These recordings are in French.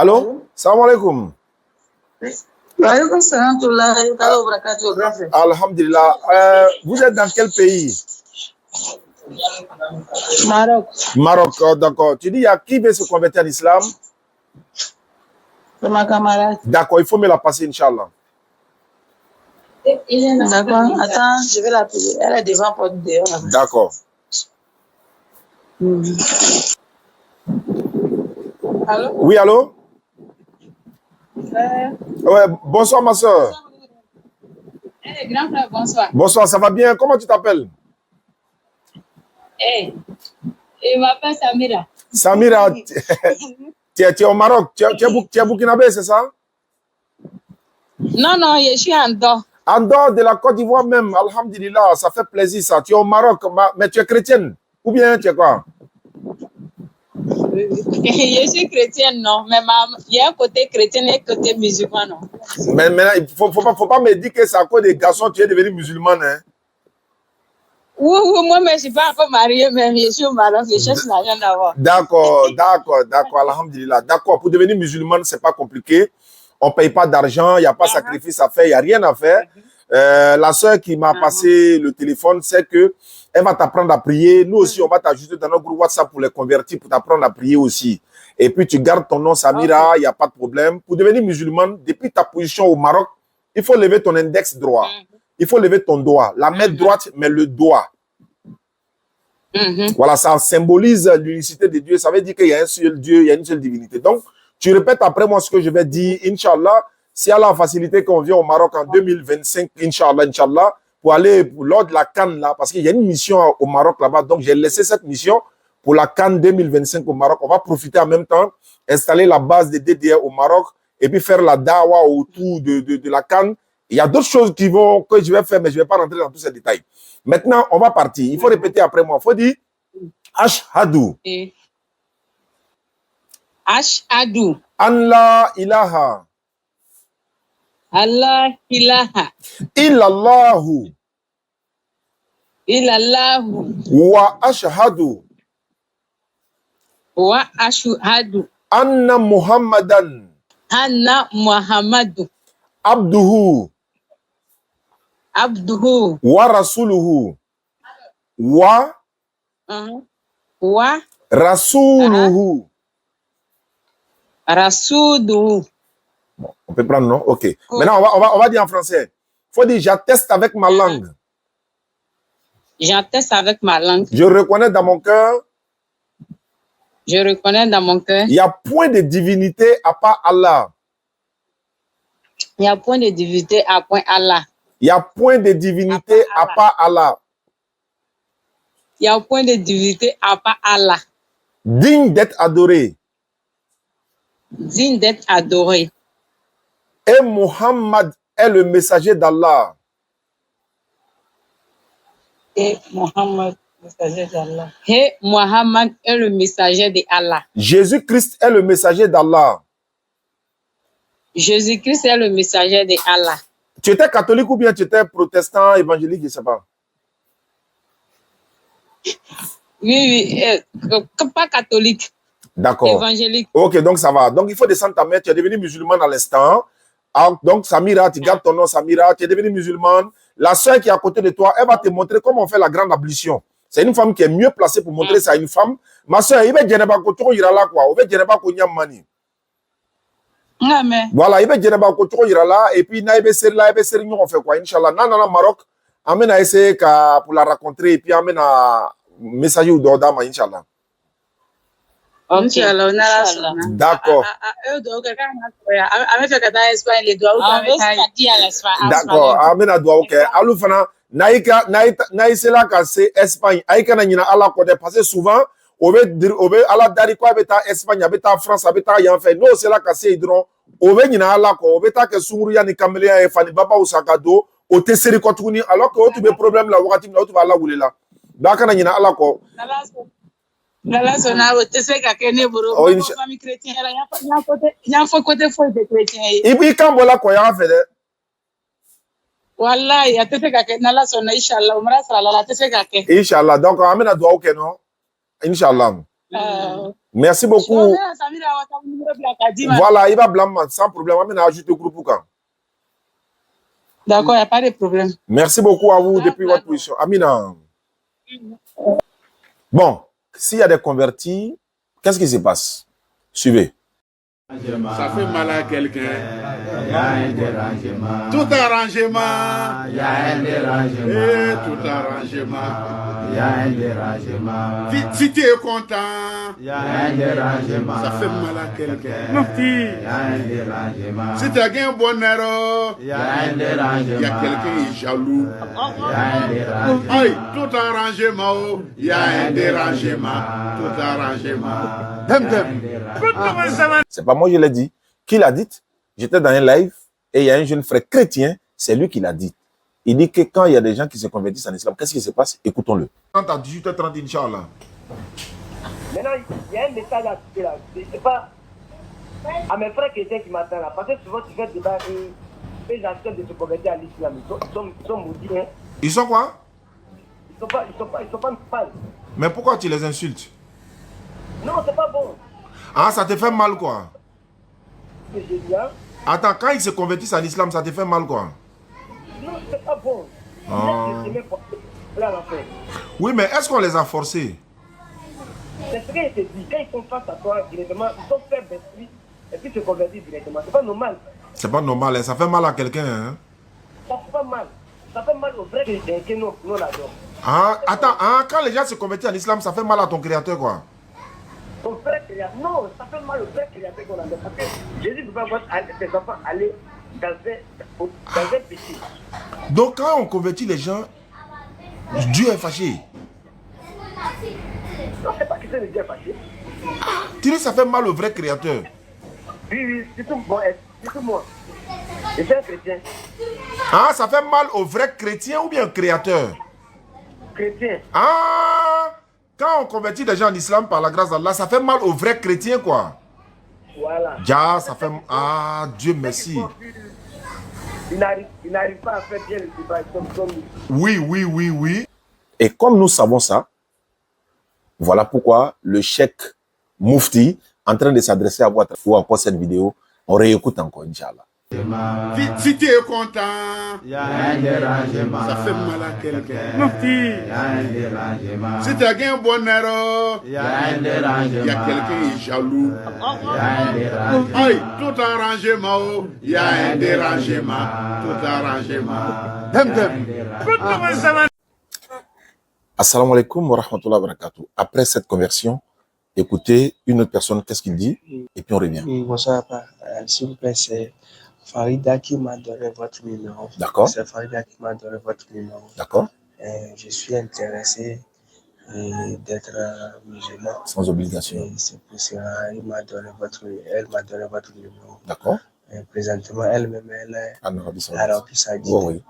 Allô? Salam alaikum. Alhamdulillah. Vous êtes dans quel pays? Maroc. Maroc, d'accord. Tu dis, il y a qui veut se convertir à l'islam? C'est ma camarade. D'accord, il faut me la passer, Inch'Allah. D'accord. Attends, je vais l'appeler. Elle est devant porte dehors. D'accord. Allô? Oui, allô? Ouais, bonsoir, ma soeur. Grand frère, bonsoir. Bonsoir, ça va bien? Comment tu t'appelles? Je m'appelle Samira. Samira, tu es au Maroc. Tu es burkinabé, c'est ça? Non, je suis en dehors. En dehors de la Côte d'Ivoire même, alhamdulillah, ça fait plaisir ça. Tu es au Maroc, mais tu es chrétienne? Ou bien tu es quoi? Je suis chrétienne, non, mais il y a un côté chrétien et un côté musulman, non. Mais il ne faut pas me dire que c'est à cause des garçons que tu es devenu musulmane. Hein? Oui, moi, mais je ne suis pas encore mariée, mais je suis au Maroc, je cherche l'argent d'avoir. D'accord, alhamdulillah. D'accord, pour devenir musulmane, ce n'est pas compliqué. On ne paye pas d'argent, il n'y a pas de sacrifice à faire, il n'y a rien à faire. La soeur qui m'a passé le téléphone, c'est que elle va t'apprendre à prier. Nous aussi, on va t'ajouter dans notre groupe WhatsApp pour les convertir, pour t'apprendre à prier aussi. Et puis, tu gardes ton nom, Samira, il n'y a pas de problème. Pour devenir musulmane, depuis ta position au Maroc, il faut lever ton index droit. Il faut lever ton doigt. La main droite, mais le doigt. Voilà, ça symbolise l'unicité de Dieu. Ça veut dire qu'il y a un seul Dieu, il y a une seule divinité. Donc, tu répètes après moi ce que je vais dire. Inch'Allah, si Allah a facilité qu'on vient au Maroc en 2025, Inch'Allah, pour aller lors de la CAN là, parce qu'il y a une mission au Maroc là-bas. Donc, j'ai laissé cette mission pour la CAN 2025 au Maroc. On va profiter en même temps, installer la base des DDR au Maroc et puis faire la dawa autour de la CAN. Il y a d'autres choses que je vais faire, mais je ne vais pas rentrer dans tous ces détails. Maintenant, on va partir. Il faut répéter après moi. Il faut dire Ashhadu. Ashhadu. Allah ilaha. Allah ilaha. Illallahu. Illallahu. Wa ashhadu. Wa ashhadu. Anna Muhammadan. Anna Muhammadu. Abduhu. Abduhu. Wa rasuluhu. Wa rasuluhu. Rasuluhu. On peut prendre, non? Ok. Maintenant, on va dire en français. Il faut dire, j'atteste avec ma langue. J'atteste avec ma langue. Je reconnais dans mon cœur. Je reconnais dans mon cœur. Il n'y a point de divinité à part Allah. Il n'y a point de divinité à part Allah. Il n'y a point de divinité à part Allah. Il n'y a point de divinité à part Allah. Digne d'être adoré. Digne d'être adoré. Et Muhammad est le messager d'Allah. Et Muhammad, messager d'Allah. Et Muhammad est le messager d'Allah. Jésus-Christ est le messager d'Allah. Jésus-Christ est le messager d'Allah. Tu étais catholique ou bien tu étais protestant, évangélique, je ne sais pas. Oui, pas catholique. D'accord. Évangélique. Ok, donc ça va. Donc il faut descendre ta main. Tu es devenu musulman à l'instant. Donc Samira, tu gardes ton nom Samira. Tu es devenu musulmane. La soeur qui est à côté de toi, elle va te montrer comment on fait la grande ablution. C'est une femme qui est mieux placée pour montrer ça à une femme. Ma soeur, il va dire quoi. Voilà, il va dire et puis on fait quoi? Inch'Allah, Maroc, amène à essayer pour la rencontrer et puis amène à messager ou d'Odama, Inch'Allah. D'accord. D'accord. Amène à Doua, ok. Aloufana, naïsela kase Espagne, aïka na nyina ala kode, parce que souvent, on veut ala dari quoi avec ta Espagne, avec ta France, avec ta yanfé. Non, c'est là kase hydron. On veut nyina ala ko, on veut ta que sumuria ni kamelia e fani baba usakado, o te seri kotuni, alors que tu be problème la wakati na tu va la woulela. Daka na nyina ala ko. Nala sona o te se ka kene boro ko famille chrétien la ya fo côté fo de chrétien ibi kambola ko ya fe de wallahi ya te se ka kene nala sona inshallah umra sala la te se ka kene inshallah donc amena doa o ke no inshallah Merci beaucoup. Voilà, il va blâmer sans problème. On va ajouter au groupe. D'accord, il n'y a pas de problème. Merci beaucoup à vous depuis votre position. Amina. Bon, s'il y a des convertis, qu'est-ce qui se passe? Suivez. Ça fait mal à quelqu'un. Il y a un dérangement. Tout arrangement. Il y a un dérangement. Tout arrangement. Il y a un dérangement. Si tu es content. Il y a un dérangement. Ça fait mal à quelqu'un. Il y a un dérangement. Si tu as gagné un bonheur. Il y a un dérangement. Il y a quelqu'un qui est jaloux. Il y a un dérangement. Aïe, tout arrangement. Il y a un dérangement. Tout arrangement. C'est pas moi, je l'ai dit. Qui l'a dit? J'étais dans un live et il y a un jeune frère chrétien, c'est lui qui l'a dit. Il dit que quand il y a des gens qui se convertissent en islam, qu'est-ce qui se passe? Écoutons-le. À 18h30, Inch'Allah. Maintenant, il y a un message à citer là. C'est pas à mes frères chrétiens qui m'attendent là. Parce que souvent, tu fais débat et les acteurs de se convertir à l'islam. Ils sont maudits. Hein. Ils sont quoi? Ils sont pas mal. Mais pourquoi tu les insultes? Non, c'est pas bon. Ah, ça te fait mal quoi? C'est génial. Attends, quand ils se convertissent en islam, ça te fait mal quoi? Non, c'est pas bon. Oui, mais est-ce qu'on les a forcés? C'est ce qu'il te dit. Quand ils sont face à toi directement, ils sont faibles d'esprit et puis se convertissent directement. C'est pas normal. C'est pas normal, hein? Ça fait mal à quelqu'un. Hein? Ça fait pas mal. Ça fait mal aux vrais chrétiens que nous l'adorons. Ah, attends, hein, quand les gens se convertissent en islam, ça fait mal à ton créateur quoi? Ton frère créateur, non, ça fait mal au frère créateur qu'on adore. Parce que Jésus ne peut pas voir ses enfants aller dans un péché. Donc quand on convertit les gens, Dieu est fâché. Non, c'est pas que c'est Dieu est fâché. Tu dis ça fait mal au vrai créateur. Oui, c'est tout moi. Je suis un chrétien. Ah, ça fait mal au vrai chrétien ou bien au créateur? Chrétien. Ah, quand on convertit les gens en islam par la grâce d'Allah, ça fait mal au vrai chrétien quoi. Voilà. Ja, ça fait... Ah, Dieu merci. Il n'arrive pas à faire bien le débat comme nous. Oui. Et comme nous savons ça, voilà pourquoi le cheikh Moufti, en train de s'adresser à vous ou encore cette vidéo, on réécoute encore, Inch'Allah. Si tu es content, il y a un dérangement. Ça fait mal à quelqu'un. Il y a un dérangement. Si tu as gagné un bonheur, il y a un dérangement. Il y a quelqu'un qui est jaloux. Il y a un dérangement. Aïe, tout arrangement. Il y a un dérangement. Tout arrangement. Assalamu alaikum wa rahmatullahi wa barakatuh. Après cette conversion, écoutez une autre personne, qu'est-ce qu'il dit, et puis on revient. Oui, bonsoir, s'il vous plaît, c'est Farida qui m'a donné votre numéro. D'accord. C'est Farida qui m'a donné votre numéro. D'accord. Je suis intéressé d'être musulman. Sans obligation. C'est pour cela qu'elle m'a donné votre numéro. D'accord. Présentement, elle-même, elle est en Arabie Saoudite. Oui.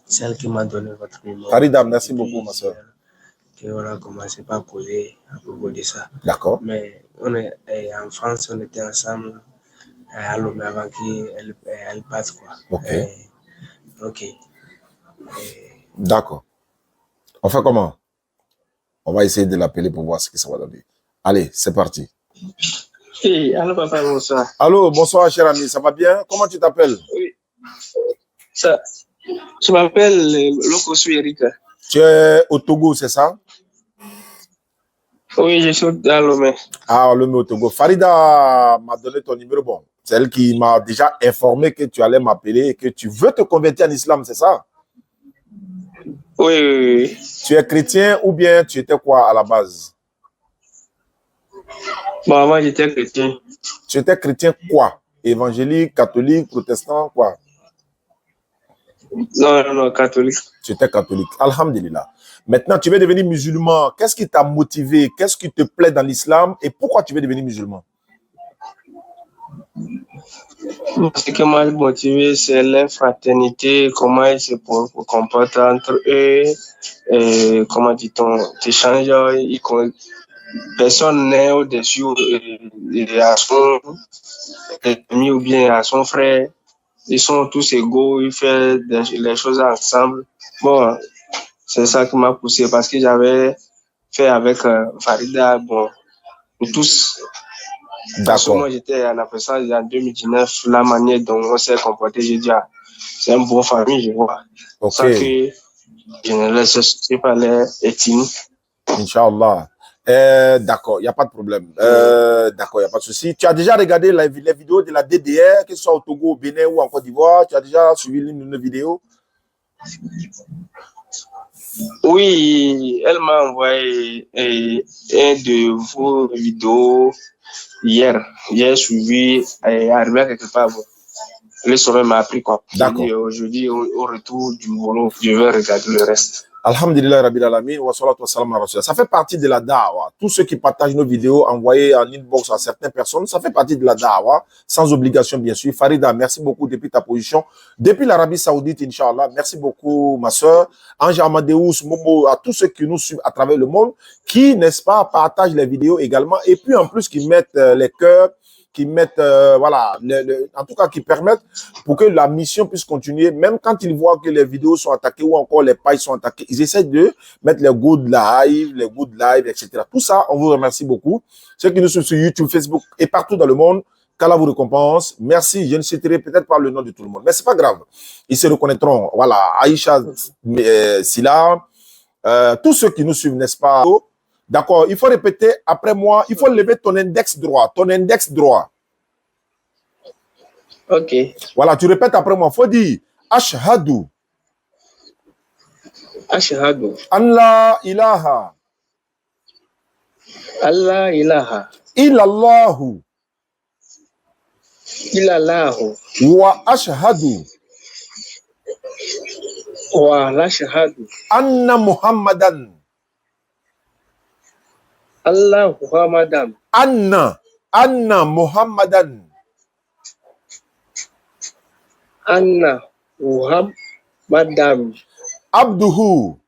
Celle qui m'a donné votre numéro. Farida, merci beaucoup, ma soeur. On a commencé par causer à propos de ça. D'accord. Mais on est en France, on était ensemble à Lomé avant qu'elle passe quoi. Ok. Ok. D'accord. On fait comment? On va essayer de l'appeler pour voir ce que ça va donner. Allez, c'est parti. Hey, allô papa, bonsoir. Allô, bonsoir cher ami, ça va bien? Comment tu t'appelles? Oui. Ça, je m'appelle Lokosu Eric. Tu es au Togo, c'est ça? Oui, je suis à Lomé. Ah, Lomé au Togo. Farida m'a donné ton numéro. Bon, c'est elle qui m'a déjà informé que tu allais m'appeler et que tu veux te convertir en islam, c'est ça? Oui. Tu es chrétien ou bien tu étais quoi à la base? Bon, moi j'étais chrétien. Tu étais chrétien quoi? Évangélique, catholique, protestant, quoi? Non, catholique. Tu étais catholique. Alhamdulillah. Maintenant, tu veux devenir musulman. Qu'est-ce qui t'a motivé? Qu'est-ce qui te plaît dans l'islam? Et pourquoi tu veux devenir musulman? Ce qui m'a motivé, c'est la fraternité, comment ils se comportent entre eux, et comment dit-on, t'échanges, personne n'est au-dessus à son ami ou bien à son frère. Ils sont tous égaux, ils font les choses ensemble. Bon, c'est ça qui m'a poussé parce que j'avais fait avec Farida. Bon, nous tous. D'accord. Moi, j'étais en appréciation en 2019, la manière dont on s'est comporté, j'ai dit, ah, c'est une bonne famille, je vois. Ok. Ça que je ne laisse pas les ethnies. Inch'Allah. D'accord, il n'y a pas de problème. D'accord, il n'y a pas de souci. Tu as déjà regardé les vidéos de la DDR, que ce soit au Togo, au Bénin ou en Côte d'Ivoire? Tu as déjà suivi l'une de nos vidéos? Oui, elle m'a envoyé un de vos vidéos hier. J'ai suivi, arrivé à quelque part. Le sommet m'a appris quoi. D'accord. Aujourd'hui, au retour du boulot, je vais regarder le reste. Alhamdulillah Rabbil Alamin wa salatu wa salam ala Rasulillah. Ça fait partie de la da'wa. Tous ceux qui partagent nos vidéos envoyées en inbox à certaines personnes, ça fait partie de la da'wa, sans obligation bien sûr. Farida, merci beaucoup depuis ta position. Depuis l'Arabie Saoudite, Inch'Allah, merci beaucoup ma soeur. Ange Amadeus, Momo, à tous ceux qui nous suivent à travers le monde, qui, n'est-ce pas, partagent les vidéos également, et puis en plus qui mettent les cœurs, qui mettent, voilà, en tout cas qui permettent pour que la mission puisse continuer, même quand ils voient que les vidéos sont attaquées ou encore les pages sont attaquées, ils essaient de mettre les good live, etc. Tout ça, on vous remercie beaucoup. Ceux qui nous suivent sur YouTube, Facebook et partout dans le monde, qu'Allah vous récompense. Merci, je ne citerai peut-être pas le nom de tout le monde, mais c'est pas grave. Ils se reconnaîtront. Voilà, Aïcha Silla, tous ceux qui nous suivent, n'est-ce pas? D'accord, il faut répéter après moi, il faut lever ton index droit, Ok. Voilà, tu répètes après moi, il faut dire Ashhadu. Ashhadu. Allah ilaha. Allah ilaha. Illallahu. Illallahu. Wa ashhadu. Wa ashhadu. Anna Muhammadan. Allah Muhammadan. Anna Muhammadan. Anna Muhammadan. Abduhu.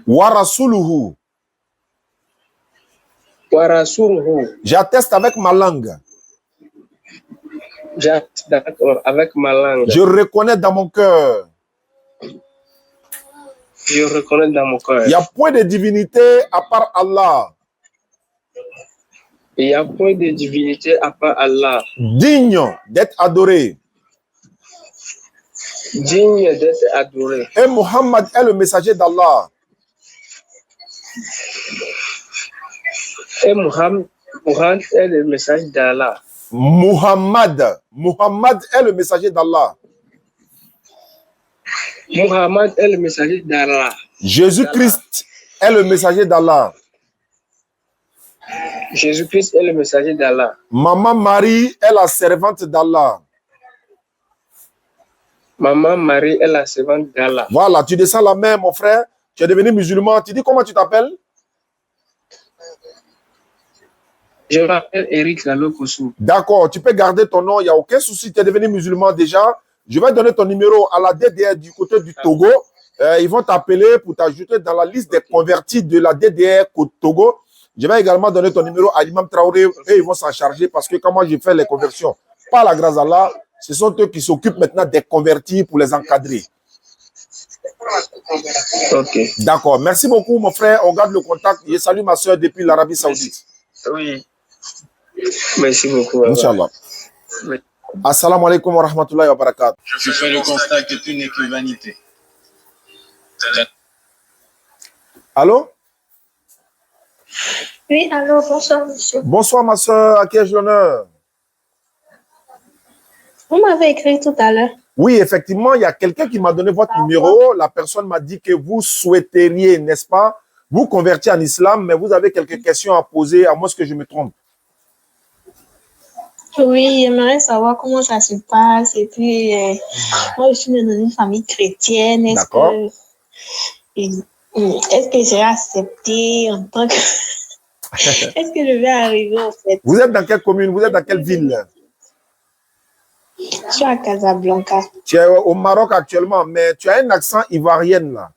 Wa rasuluhu. Wa rasuluhu. J'atteste avec ma langue. J'atteste avec ma langue. Je reconnais dans mon cœur. Je reconnais dans mon cœur. Il n'y a point de divinité à part Allah. Il n'y a point de divinité à part Allah. Digne d'être adoré. Digne d'être adoré. Et Muhammad est le messager d'Allah. Et Muhammad est le messager d'Allah. Muhammad est le messager d'Allah. Muhammad est le messager d'Allah. Jésus-Christ est le messager d'Allah. Jésus-Christ est le messager d'Allah. Maman Marie est la servante d'Allah. Maman Marie est la servante d'Allah. Voilà, tu descends la main, mon frère. Tu es devenu musulman. Tu dis comment tu t'appelles? Je m'appelle Eric Lalokosu. D'accord, tu peux garder ton nom, il n'y a aucun souci. Tu es devenu musulman déjà. Je vais donner ton numéro à la DDR du côté du Togo. Ils vont t'appeler pour t'ajouter dans la liste des convertis de la DDR au Togo. Je vais également donner ton numéro à l'imam Traoré et ils vont s'en charger parce que quand moi j'ai fait les conversions, par la grâce d'Allah, ce sont eux qui s'occupent maintenant des convertis pour les encadrer. Ok. D'accord. Merci beaucoup, mon frère. On garde le contact. Je salue ma soeur depuis l'Arabie Saoudite. Oui. Merci beaucoup. Inch'Allah. Oui. Assalamu alaikum wa rahmatullahi wa barakatuh. Je fais le constat que tu n'es que vanité. Allô? Oui, allô, bonsoir, monsieur. Bonsoir, ma soeur. À qui ai-je l'honneur? Vous m'avez écrit tout à l'heure. Oui, effectivement, il y a quelqu'un qui m'a donné votre numéro. La personne m'a dit que vous souhaiteriez, n'est-ce pas, vous convertir en islam, mais vous avez quelques questions à poser, à moins que je me trompe. Oui, j'aimerais savoir comment ça se passe. Et puis, moi, je suis dans une famille chrétienne. D'accord. Est-ce que j'ai accepté en tant que... Est-ce que je vais arriver, en fait? Vous êtes dans quelle commune? Vous êtes dans quelle ville? Je suis à Casablanca. Tu es au Maroc actuellement, mais tu as un accent ivoirien là.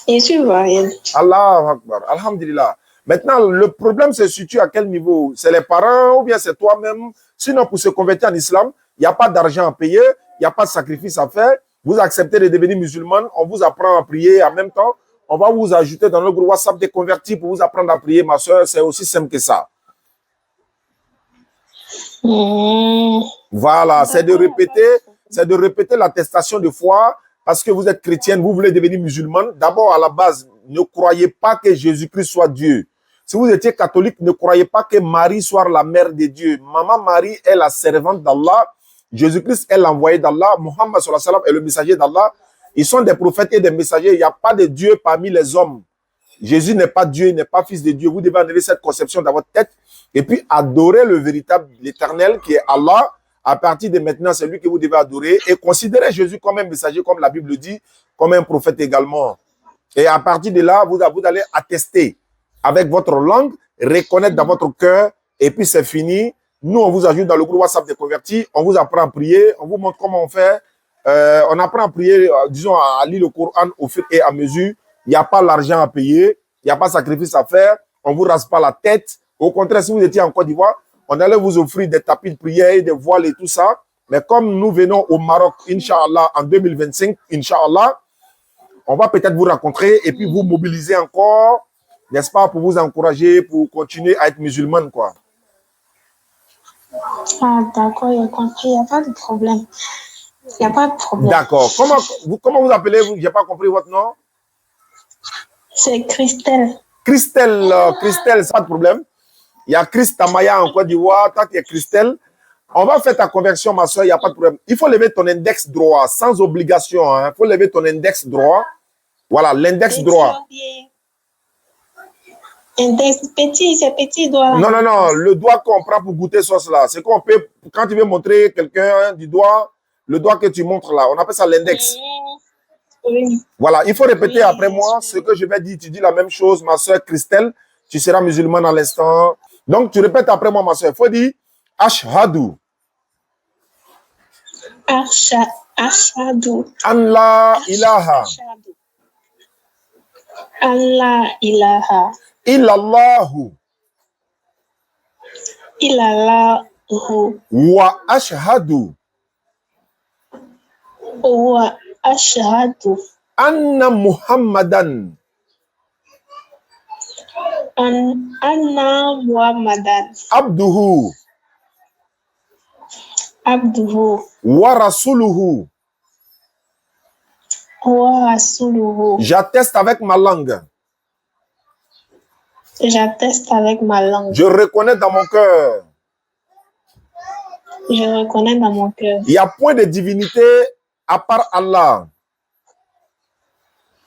Je suis ivoirienne. Allah Akbar, alhamdulillah. Maintenant, le problème se situe à quel niveau? C'est les parents ou bien c'est toi-même? Sinon, pour se convertir en islam, il n'y a pas d'argent à payer, il n'y a pas de sacrifice à faire. Vous acceptez de devenir musulman, on vous apprend à prier en même temps, on va vous ajouter dans le groupe WhatsApp des convertis pour vous apprendre à prier, ma soeur. C'est aussi simple que ça. Voilà, c'est de répéter l'attestation de foi parce que vous êtes chrétienne, vous voulez devenir musulmane. D'abord, à la base, ne croyez pas que Jésus-Christ soit Dieu. Si vous étiez catholique, ne croyez pas que Marie soit la mère de Dieu. Maman Marie est la servante d'Allah. Jésus-Christ est l'envoyé d'Allah. Muhammad sallallahu alayhi wa sallam est le messager d'Allah. Ils sont des prophètes et des messagers. Il n'y a pas de Dieu parmi les hommes. Jésus n'est pas Dieu, il n'est pas fils de Dieu. Vous devez enlever cette conception dans votre tête et puis adorer le véritable, l'éternel qui est Allah. À partir de maintenant, c'est lui que vous devez adorer et considérer Jésus comme un messager, comme la Bible dit, comme un prophète également. Et à partir de là, vous allez attester avec votre langue, reconnaître dans votre cœur et puis c'est fini. Nous, on vous ajoute dans le groupe WhatsApp des convertis, on vous apprend à prier, on vous montre comment on fait. On apprend à prier, disons, à lire le Coran au fur et à mesure. Il n'y a pas l'argent à payer, il n'y a pas de sacrifice à faire, on ne vous rase pas la tête. Au contraire, si vous étiez en Côte d'Ivoire, on allait vous offrir des tapis de prière, des voiles et tout ça. Mais comme nous venons au Maroc, Inch'Allah, en 2025, Inch'Allah, on va peut-être vous rencontrer et puis vous mobiliser encore, n'est-ce pas, pour vous encourager, pour continuer à être musulmane, quoi. Ah, d'accord, j'ai compris, il n'y a pas de problème. Il n'y a pas de problème. D'accord. Comment vous appelez-vous? Je n'ai pas compris votre nom. C'est Christelle. Christelle, Christelle, c'est pas de problème. Il y a Christamaya en Côte d'Ivoire, toi qui es Christelle. On va faire ta conversion, ma soeur, il n'y a pas de problème. Il faut lever ton index droit, sans obligation. Il faut lever ton index droit. Voilà, l'index droit. Index petit, c'est petit doigt. Non, non, non, le doigt qu'on prend pour goûter sauce là. C'est qu'on peut, quand tu veux montrer quelqu'un du doigt, le doigt que tu montres là, on appelle ça l'index. Oui. Voilà, il faut répéter après moi ce que je vais dire. Tu dis la même chose, ma soeur Christelle. Tu seras musulmane à l'instant. Donc, tu répètes après moi, ma soeur. Il faut dire Ashhadu. Ashhadu. An la ilaha. Allah ilaha. Illallahu. Illallahu. Wa ashhadu. Wa ashhadu. Anna Muhammadan. Anna Muhammadan. Abduhu. Abduhu. Wa rasuluhu. Wa rasuluhu. J'atteste avec ma langue. J'atteste avec ma langue. Je reconnais dans mon cœur. Je reconnais dans mon cœur. Il n'y a point de divinité à part Allah.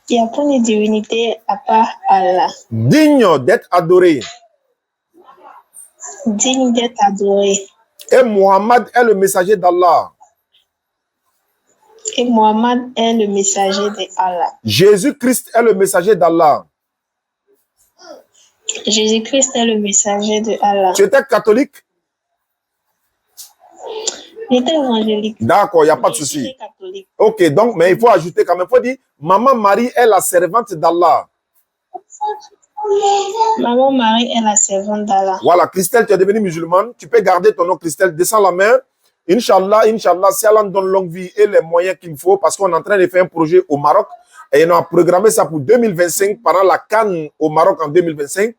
Il n'y a point de divinité à part Allah. Digne d'être adoré. Digne d'être adoré. Et Muhammad est le messager d'Allah. Et Muhammad est le messager d'Allah. Jésus-Christ est le messager d'Allah. Jésus-Christ est le messager de Allah. Tu étais catholique? J'étais évangélique. D'accord, il n'y a pas de souci. J'étais catholique. Ok, donc, mais il faut ajouter quand même. Il faut dire, Maman Marie est la servante d'Allah. Maman Marie est la servante d'Allah. Voilà, Christelle, tu es devenue musulmane. Tu peux garder ton nom, Christelle. Descends la main. Inch'Allah, Inch'Allah, si Allah nous donne longue vie et les moyens qu'il faut, parce qu'on est en train de faire un projet au Maroc et on a programmé ça pour 2025, pendant la Cannes au Maroc en 2025.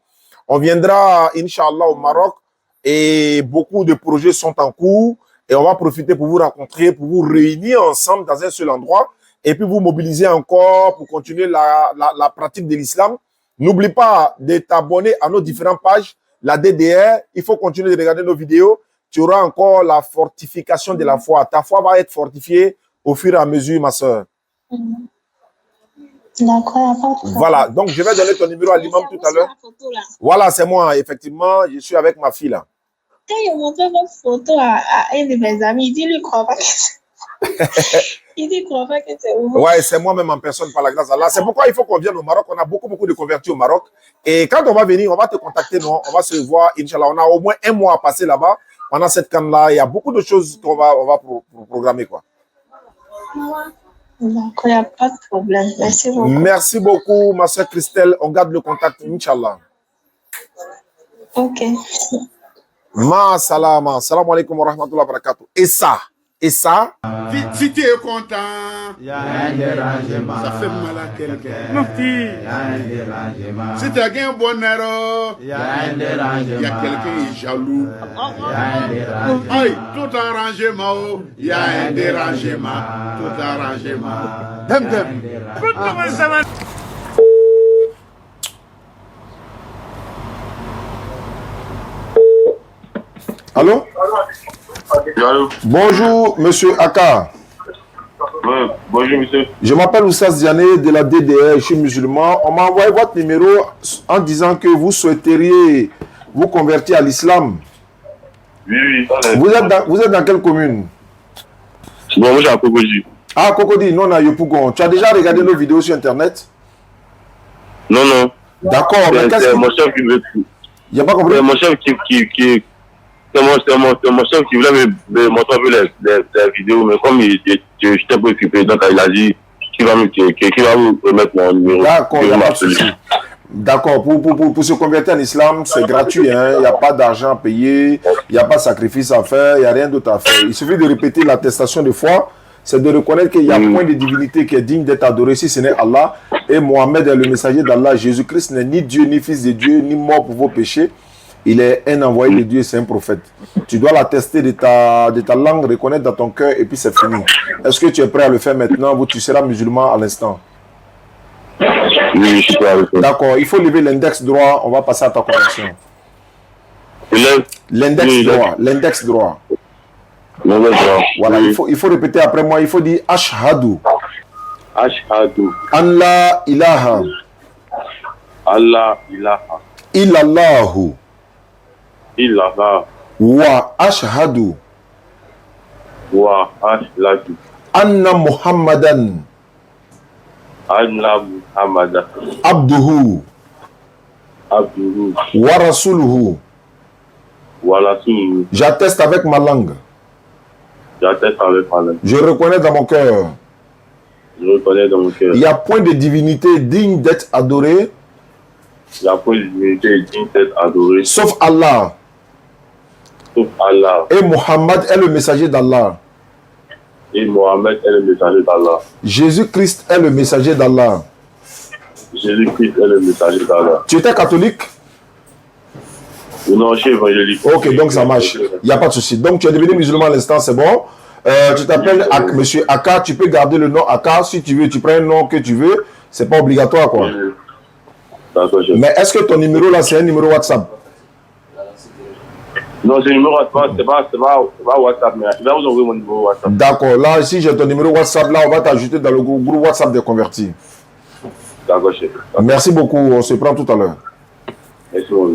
On viendra, Inch'Allah, au Maroc et beaucoup de projets sont en cours et on va profiter pour vous rencontrer, pour vous réunir ensemble dans un seul endroit et puis vous mobiliser encore pour continuer la pratique de l'islam. N'oublie pas de t'abonner à nos différentes pages, la DDR. Il faut continuer de regarder nos vidéos. Tu auras encore la fortification de la foi. Ta foi va être fortifiée au fur et à mesure, ma soeur. D'accord. Voilà, donc je vais donner ton numéro à l'imam tout à l'heure. Voilà, c'est moi, effectivement. Je suis avec ma fille là. Quand il montre votre photo à un de mes amis, il dit lui croit pas que c'est vous. Ouais, c'est moi-même en personne par la grâce d'Allah. C'est pourquoi il faut qu'on vienne au Maroc. On a beaucoup de convertis au Maroc. Et quand on va venir, on va te contacter, non? On va se voir, Inch'Allah. On a au moins un mois à passer là-bas. Pendant cette canne-là, il y a beaucoup de choses qu'on va programmer, quoi. D'accord, il n'y a pas de problème. Merci beaucoup. Merci beaucoup, ma soeur Christelle. On garde le contact, Inch'Allah. Ok. Ma salama. Salam alaikum wa rahmatullahi wa barakatuh. Et ça, Et ça, Si tu es content, ça fait mal à quelqu'un. Si tu as un bonheur, il y a quelqu'un qui est jaloux. Aïe, tout arrangement, il y a un dérangement. Tout arrangement. allô? Allô? Bonjour, monsieur Aka. Ouais, bonjour, monsieur. Je m'appelle Oussas Diané de la DDR, je suis musulman. On m'a envoyé votre numéro en disant que vous souhaiteriez vous convertir à l'islam. Oui. Vous êtes dans quelle commune? Bon, moi, j'ai un Cocody. Ah, Cocody, non, à Yopougon. Tu as déjà regardé nos vidéos sur Internet? Non. D'accord, mais qu'est-ce C'est que... mon chef qui veut. Il n'y a pas compris? C'est mon chef c'est mon chef qui voulait me montrer un peu les vidéos, mais comme j'étais un peu occupé, donc il a dit qu'il va me remettre mon numéro. D'accord, il n'y a pas de souci. D'accord, pour se convertir en islam, c'est gratuit, hein? Il n'y a pas d'argent à payer, il n'y a pas de sacrifice à faire, il n'y a rien d'autre à faire. Il suffit de répéter l'attestation de foi, c'est de reconnaître qu'il y a point de divinité qui est digne d'être adoré si ce n'est Allah. Et Mohammed est le messager d'Allah. Jésus-Christ n'est ni Dieu, ni fils de Dieu, ni mort pour vos péchés. Il est un envoyé de Dieu, c'est un prophète. Tu dois l'attester de ta langue, reconnaître dans ton cœur et puis c'est fini. Est-ce que tu es prêt à le faire maintenant ou tu seras musulman à l'instant? Oui, je suis prêt à le faire. D'accord, il faut lever l'index droit, on va passer à ta conversion. L'index droit, l'index droit. Voilà, il faut répéter après moi, il faut dire Ashhadu. Ashhadu. An la ilaha. Allah ilaha. Illallahu. Illallah. Wa ashhadu. Wa ashhadu. Anna Muhammadan. Anna Muhammadan. Abduhu. Abduhu. Wa rasuluhu. Wa rasuluhu. J'atteste avec ma langue. J'atteste avec ma langue. Je reconnais dans mon cœur. Je reconnais dans mon cœur. Il n'y a point de divinité digne d'être adorée. Il n'y a point de divinité digne d'être adorée. Sauf Allah. Sauf Allah. Et Muhammad est le messager d'Allah. Et Mohammed est le messager d'Allah. Jésus-Christ est le messager d'Allah. Jésus-Christ est le messager d'Allah. Tu étais catholique? Non, je suis évangélique. Ok, donc ça marche. Il n'y a pas de souci. Donc tu es devenu musulman à l'instant, c'est bon. Tu t'appelles Monsieur Aka, tu peux garder le nom Aka si tu veux. Tu prends un nom que tu veux. C'est pas obligatoire, quoi. Mais est-ce que ton numéro là, c'est un numéro WhatsApp? Non, c'est un numéro WhatsApp, c'est pas WhatsApp, mais je vais vous envoyer mon numéro WhatsApp. D'accord, là, si j'ai ton numéro WhatsApp, là, on va t'ajouter dans le groupe WhatsApp des convertis. D'accord, chef. Merci beaucoup, on se prend tout à l'heure. Merci beaucoup.